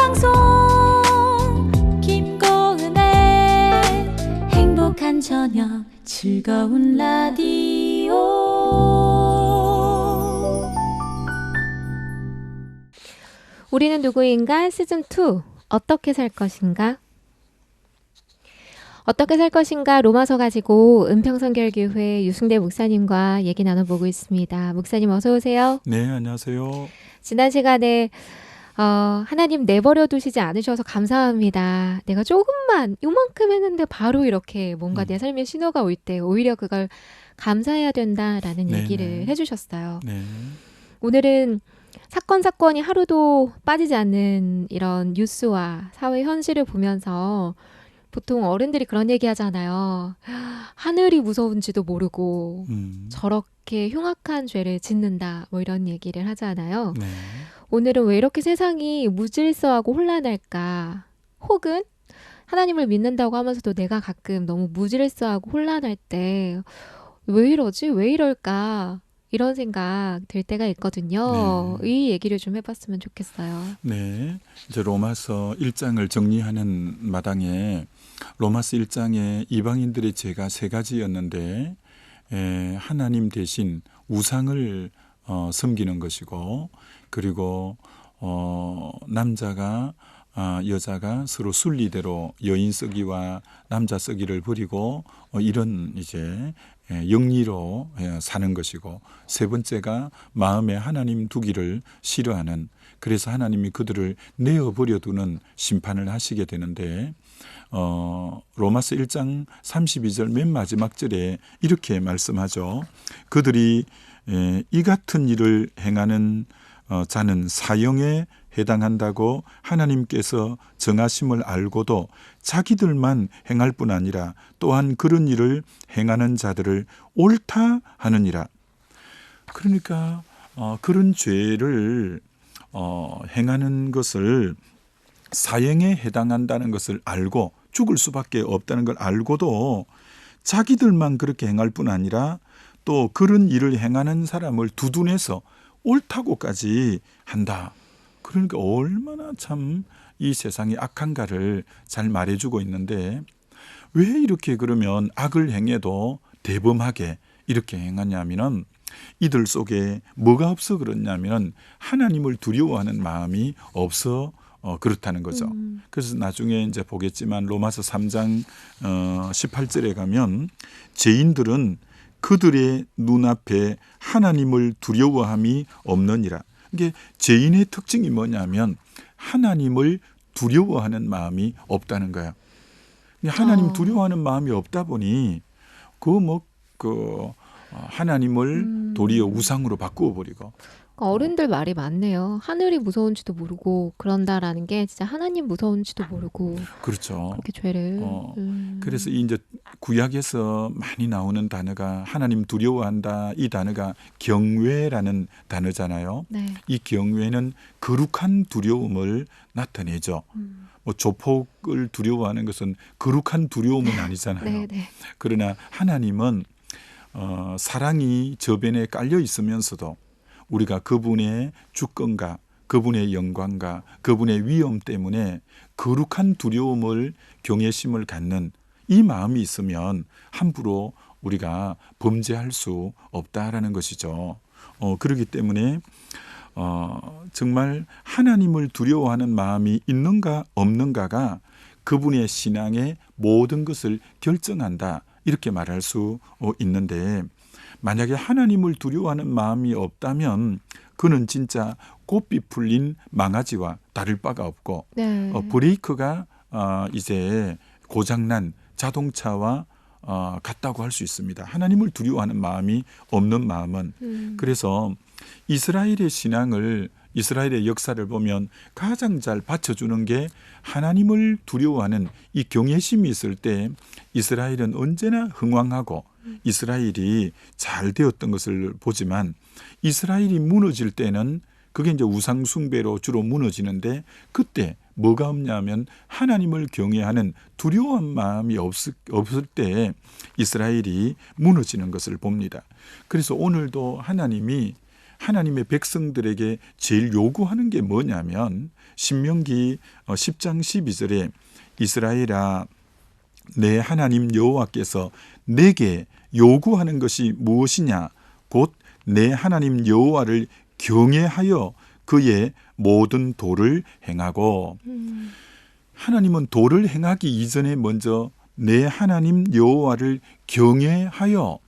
방송 김고은의 행복한 저녁 즐거운 라디오. 우리는 누구인가 시즌2 어떻게 살 것인가? 어떻게 살 것인가 로마서 가지고 은평선결교회 유승대 목사님과 얘기 나눠보고 있습니다. 목사님 어서 오세요. 네, 안녕하세요. 지난 시간에 하나님 내버려 두시지 않으셔서 감사합니다. 내가 조금만 요만큼 했는데 바로 이렇게 뭔가 내 삶에 신호가 올 때 오히려 그걸 감사해야 된다라는 네네. 얘기를 해주셨어요. 네, 오늘은 사건이 하루도 빠지지 않는 이런 뉴스와 사회 현실을 보면서 보통 어른들이 그런 얘기 하잖아요. 하늘이 무서운지도 모르고 저렇게 흉악한 죄를 짓는다 뭐 이런 얘기를 하잖아요. 네, 오늘은 왜 이렇게 세상이 무질서하고 혼란할까? 혹은 하나님을 믿는다고 하면서도 내가 가끔 너무 무질서하고 혼란할 때 왜 이러지? 왜 이럴까? 이런 생각 들 때가 있거든요. 네. 이 얘기를 좀 해봤으면 좋겠어요. 네. 이제 로마서 1장을 정리하는 마당에 로마서 1장에 이방인들의 죄가 3가지였는데 하나님 대신 우상을 섬기는 것이고, 그리고 남자가 여자가 서로 순리대로 여인 썩이와 남자 썩이를 버리고 이런 이제 영리로 사는 것이고, 3번째가 마음에 하나님 두기를 싫어하는, 그래서 하나님이 그들을 내어버려 두는 심판을 하시게 되는데, 로마서 1장 32절 맨 마지막 절에 이렇게 말씀하죠. 그들이 이 같은 일을 행하는 자는 사형에 해당한다고 하나님께서 정하심을 알고도 자기들만 행할 뿐 아니라 또한 그런 일을 행하는 자들을 옳다 하느니라. 그러니까 그런 죄를 행하는 것을 사형에 해당한다는 것을 알고 죽을 수밖에 없다는 걸 알고도 자기들만 그렇게 행할 뿐 아니라 또 그런 일을 행하는 사람을 두둔해서 옳다고까지 한다. 그러니까 얼마나 참 이 세상이 악한가를 잘 말해주고 있는데, 왜 이렇게 그러면 악을 행해도 대범하게 이렇게 행하냐면은 이들 속에 뭐가 없어 그렇냐면 하나님을 두려워하는 마음이 없어 그렇다는 거죠. 그래서 나중에 이제 보겠지만 로마서 3장 18절에 가면 죄인들은 그들의 눈앞에 하나님을 두려워함이 없느니라. 이게 죄인의 특징이 뭐냐면 하나님을 두려워하는 마음이 없다는 거야. 하나님 두려워하는 마음이 없다 보니 하나님을 도리어 우상으로 바꾸어 버리고. 그러니까 어른들 말이 많네요. 하늘이 무서운지도 모르고 그런다라는 게 진짜 하나님 무서운지도 모르고. 그렇죠. 그렇게 죄를. 그래서 이 이제 구약에서 많이 나오는 단어가 하나님 두려워한다. 이 단어가 경외라는 단어잖아요. 네. 이 경외는 거룩한 두려움을 나타내죠. 뭐 조폭을 두려워하는 것은 거룩한 두려움은 아니잖아요. 네, 네. 그러나 하나님은 사랑이 저변에 깔려 있으면서도 우리가 그분의 주권과 그분의 영광과 그분의 위엄 때문에 거룩한 두려움을 경외심을 갖는 이 마음이 있으면 함부로 우리가 범죄할 수 없다라는 것이죠. 그렇기 때문에 정말 하나님을 두려워하는 마음이 있는가 없는가가 그분의 신앙의 모든 것을 결정한다, 이렇게 말할 수 있는데, 만약에 하나님을 두려워하는 마음이 없다면 그는 진짜 곱비 풀린 망아지와 다를 바가 없고, 네. 브레이크가 이제 고장난 자동차와 같다고 할 수 있습니다. 하나님을 두려워하는 마음이 없는 마음은. 그래서 이스라엘의 신앙을, 이스라엘의 역사를 보면 가장 잘 받쳐주는 게 하나님을 두려워하는 이 경외심이 있을 때 이스라엘은 언제나 흥왕하고 이스라엘이 잘 되었던 것을 보지만, 이스라엘이 무너질 때는 그게 이제 우상 숭배로 주로 무너지는데, 그때 뭐가 없냐면 하나님을 경외하는 두려운 마음이 없을 때 이스라엘이 무너지는 것을 봅니다. 그래서 오늘도 하나님이 하나님의 백성들에게 제일 요구하는 게 뭐냐면 신명기 10장 12절에 이스라엘아 내 하나님 여호와께서 내게 요구하는 것이 무엇이냐 곧 내 하나님 여호와를 경외하여 그의 모든 도를 행하고 하나님은 도를 행하기 이전에 먼저 내 하나님 여호와를 경외하여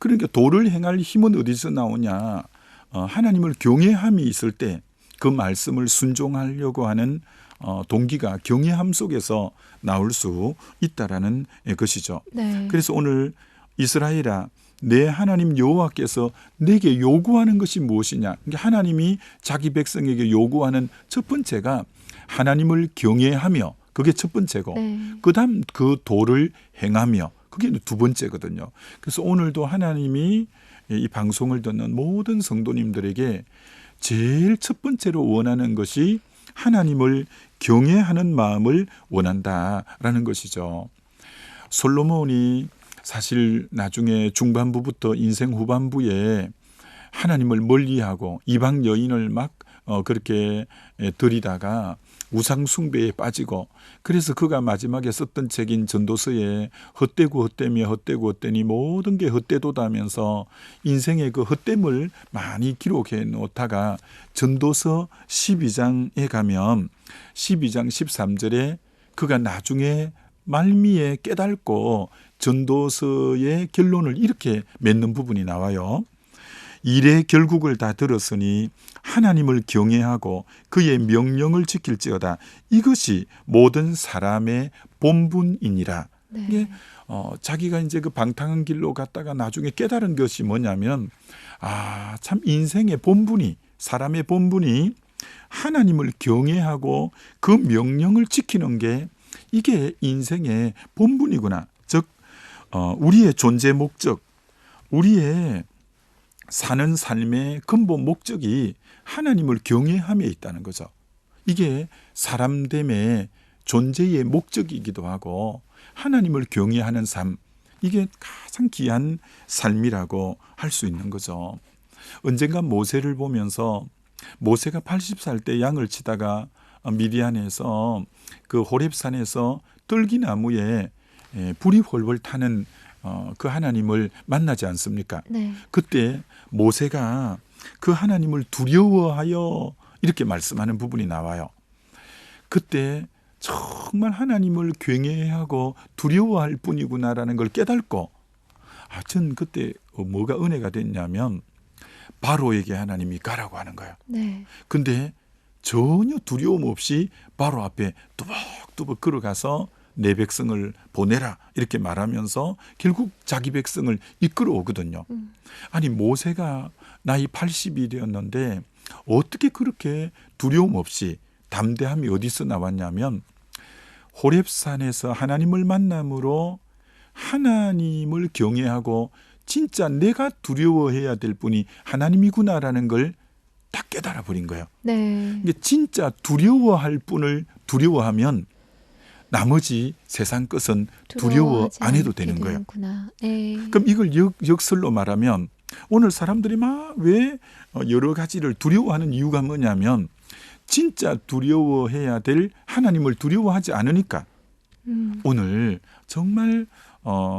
그러니까 도를 행할 힘은 어디서 나오냐 하나님을 경외함이 있을 때 그 말씀을 순종하려고 하는 동기가 경외함 속에서 나올 수 있다라는 것이죠. 네. 그래서 오늘 이스라엘아 내 하나님 여호와께서 내게 요구하는 것이 무엇이냐. 그러니까 하나님이 자기 백성에게 요구하는 첫 번째가 하나님을 경외하며 그게 첫 번째고 네. 그다음 그 도를 행하며 그게 두 번째거든요. 그래서 오늘도 하나님이 이 방송을 듣는 모든 성도님들에게 제일 첫 번째로 원하는 것이 하나님을 경외하는 마음을 원한다라는 것이죠. 솔로몬이 사실 나중에 중반부부터 인생 후반부에 하나님을 멀리하고 이방 여인을 막 그렇게 들이다가 우상 숭배에 빠지고 그래서 그가 마지막에 썼던 책인 전도서에 헛되고 헛되며 헛되고 헛되니 모든 게 헛되도다면서 인생의 그 헛됨을 많이 기록해 놓다가 전도서 12장에 가면 12장 13절에 그가 나중에 말미에 깨닫고 전도서의 결론을 이렇게 맺는 부분이 나와요. 일의 결국을 다 들었으니 하나님을 경외하고 그의 명령을 지킬지어다. 이것이 모든 사람의 본분이니라. 네. 이게 자기가 이제 그 방탕한 길로 갔다가 나중에 깨달은 것이 뭐냐면 참 인생의 본분이 사람의 본분이 하나님을 경외하고 그 명령을 지키는 게 이게 인생의 본분이구나. 즉 우리의 존재 목적, 우리의 사는 삶의 근본 목적이 하나님을 경외함에 있다는 거죠. 이게 사람됨의 존재의 목적이기도 하고 하나님을 경외하는 삶, 이게 가장 귀한 삶이라고 할 수 있는 거죠. 언젠가 모세를 보면서 모세가 80살 때 양을 치다가 미디안에서 그 호렙산에서 떨기나무에 불이 훨훨 타는 그 하나님을 만나지 않습니까? 네. 그때 모세가 그 하나님을 두려워하여 이렇게 말씀하는 부분이 나와요. 그때 정말 하나님을 경외하고 두려워할 뿐이구나라는 걸 깨닫고 전 그때 뭐가 은혜가 됐냐면 바로에게 하나님이 가라고 하는 거예요. 네. 근데 전혀 두려움 없이 바로 앞에 뚜벅뚜벅 걸어가서 내 백성을 보내라 이렇게 말하면서 결국 자기 백성을 이끌어오거든요. 아니 모세가 나이 80이 되었는데 어떻게 그렇게 두려움 없이 담대함이 어디서 나왔냐면 호렙산에서 하나님을 만남으로 하나님을 경외하고 진짜 내가 두려워해야 될 분이 하나님이구나라는 걸 딱 깨달아 버린 거예요. 네. 이게 진짜 두려워할 분을 두려워하면 나머지 세상 것은 두려워 안 해도 되는 거예요. 네. 그럼 이걸 역설로 말하면 오늘 사람들이 막 왜 여러 가지를 두려워하는 이유가 뭐냐면 진짜 두려워해야 될 하나님을 두려워하지 않으니까 오늘 정말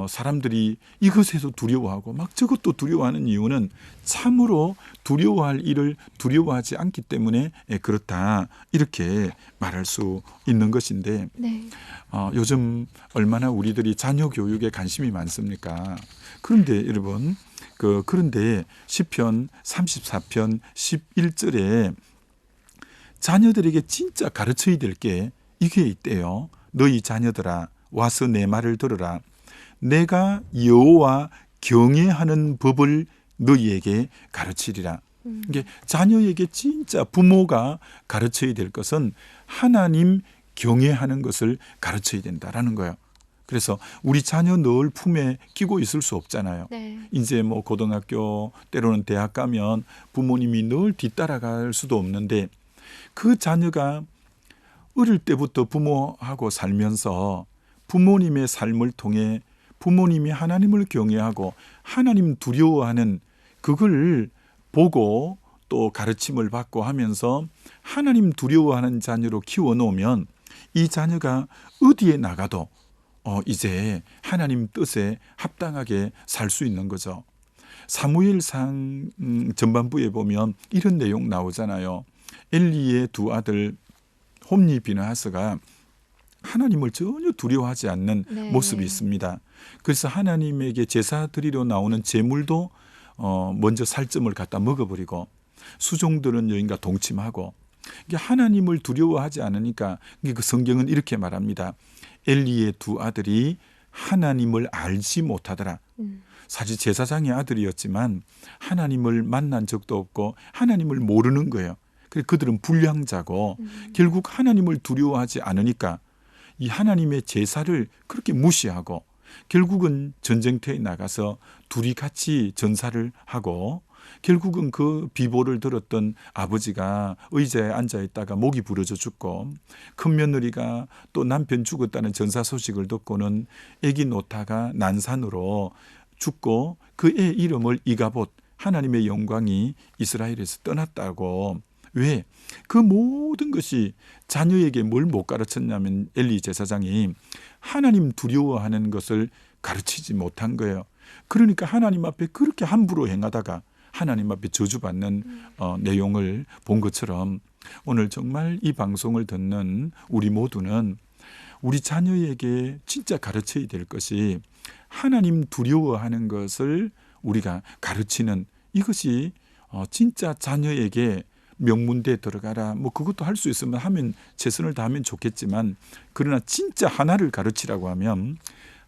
사람들이 이것에도 두려워하고 막 저것도 두려워하는 이유는 참으로 두려워할 일을 두려워하지 않기 때문에 그렇다 이렇게 말할 수 있는 것인데 네. 요즘 얼마나 우리들이 자녀 교육에 관심이 많습니까? 그런데 여러분 그런데 시편 34편 11절에 자녀들에게 진짜 가르쳐야 될 게 이게 있대요. 너희 자녀들아 와서 내 말을 들으라. 내가 여호와 경외하는 법을 너희에게 가르치리라. 이게 자녀에게 진짜 부모가 가르쳐야 될 것은 하나님 경외하는 것을 가르쳐야 된다라는 거예요. 그래서 우리 자녀 늘 품에 끼고 있을 수 없잖아요. 네. 이제 뭐 고등학교 때로는 대학 가면 부모님이 늘 뒤따라갈 수도 없는데 그 자녀가 어릴 때부터 부모하고 살면서 부모님의 삶을 통해 부모님이 하나님을 경외하고 하나님 두려워하는 그걸 보고 또 가르침을 받고 하면서 하나님 두려워하는 자녀로 키워놓으면 이 자녀가 어디에 나가도 이제 하나님 뜻에 합당하게 살 수 있는 거죠. 사무엘상 전반부에 보면 이런 내용 나오잖아요. 엘리의 두 아들 홈니 비느하스가 하나님을 전혀 두려워하지 않는 네. 모습이 있습니다. 그래서 하나님에게 제사 드리러 나오는 제물도 먼저 살점을 갖다 먹어버리고 수종들은 여인과 동침하고 하나님을 두려워하지 않으니까 그 성경은 이렇게 말합니다. 엘리의 두 아들이 하나님을 알지 못하더라. 사실 제사장의 아들이었지만 하나님을 만난 적도 없고 하나님을 모르는 거예요. 그래서 그들은 불량자고 결국 하나님을 두려워하지 않으니까 이 하나님의 제사를 그렇게 무시하고 결국은 전쟁터에 나가서 둘이 같이 전사를 하고 결국은 그 비보를 들었던 아버지가 의자에 앉아 있다가 목이 부러져 죽고 큰 며느리가 또 남편 죽었다는 전사 소식을 듣고는 애기 놓다가 난산으로 죽고 그 애 이름을 이가봇, 하나님의 영광이 이스라엘에서 떠났다고. 왜? 그 모든 것이 자녀에게 뭘 못 가르쳤냐면 엘리 제사장이 하나님 두려워하는 것을 가르치지 못한 거예요. 그러니까 하나님 앞에 그렇게 함부로 행하다가 하나님 앞에 저주받는 내용을 본 것처럼 오늘 정말 이 방송을 듣는 우리 모두는 우리 자녀에게 진짜 가르쳐야 될 것이 하나님 두려워하는 것을 우리가 가르치는 이것이 진짜 자녀에게 명문대에 들어가라 뭐 그것도 할 수 있으면 하면 최선을 다하면 좋겠지만 그러나 진짜 하나를 가르치라고 하면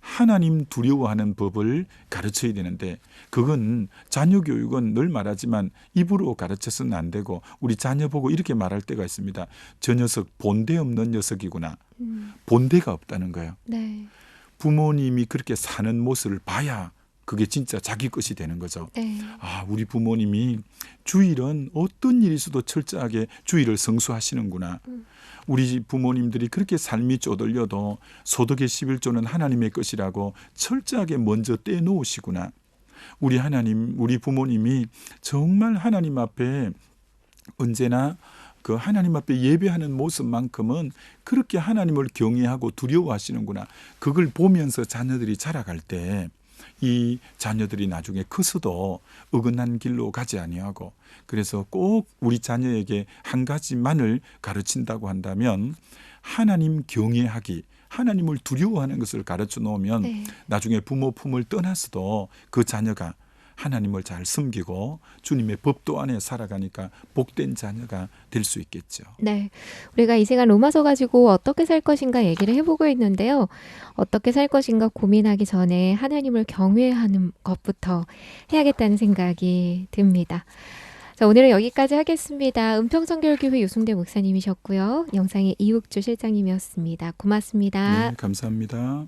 하나님 두려워하는 법을 가르쳐야 되는데 그건 자녀 교육은 늘 말하지만 입으로 가르쳐서는 안 되고 우리 자녀 보고 이렇게 말할 때가 있습니다. 저 녀석 본대 없는 녀석이구나. 본대가 없다는 거예요. 네. 부모님이 그렇게 사는 모습을 봐야 그게 진짜 자기 것이 되는 거죠. 네. 우리 부모님이 주일은 어떤 일이 있어도 철저하게 주일을 성수하시는구나. 우리 부모님들이 그렇게 삶이 쪼들려도 소득의 11조는 하나님의 것이라고 철저하게 먼저 떼놓으시구나. 우리 하나님, 우리 부모님이 정말 하나님 앞에 언제나 그 하나님 앞에 예배하는 모습만큼은 그렇게 하나님을 경외하고 두려워하시는구나. 그걸 보면서 자녀들이 자라갈 때 이 자녀들이 나중에 커서도 어긋난 길로 가지 아니하고 그래서 꼭 우리 자녀에게 한 가지만을 가르친다고 한다면 하나님 경외하기, 하나님을 두려워하는 것을 가르쳐 놓으면 네. 나중에 부모 품을 떠나서도 그 자녀가 하나님을 잘 섬기고 주님의 법도 안에 살아가니까 복된 자녀가 될 수 있겠죠. 네. 우리가 이 생활 로마서 가지고 어떻게 살 것인가 얘기를 해보고 있는데요. 어떻게 살 것인가 고민하기 전에 하나님을 경외하는 것부터 해야겠다는 생각이 듭니다. 자, 오늘은 여기까지 하겠습니다. 은평선결교회 유승대 목사님이셨고요. 영상의 이욱주 실장님이었습니다. 고맙습니다. 네, 감사합니다.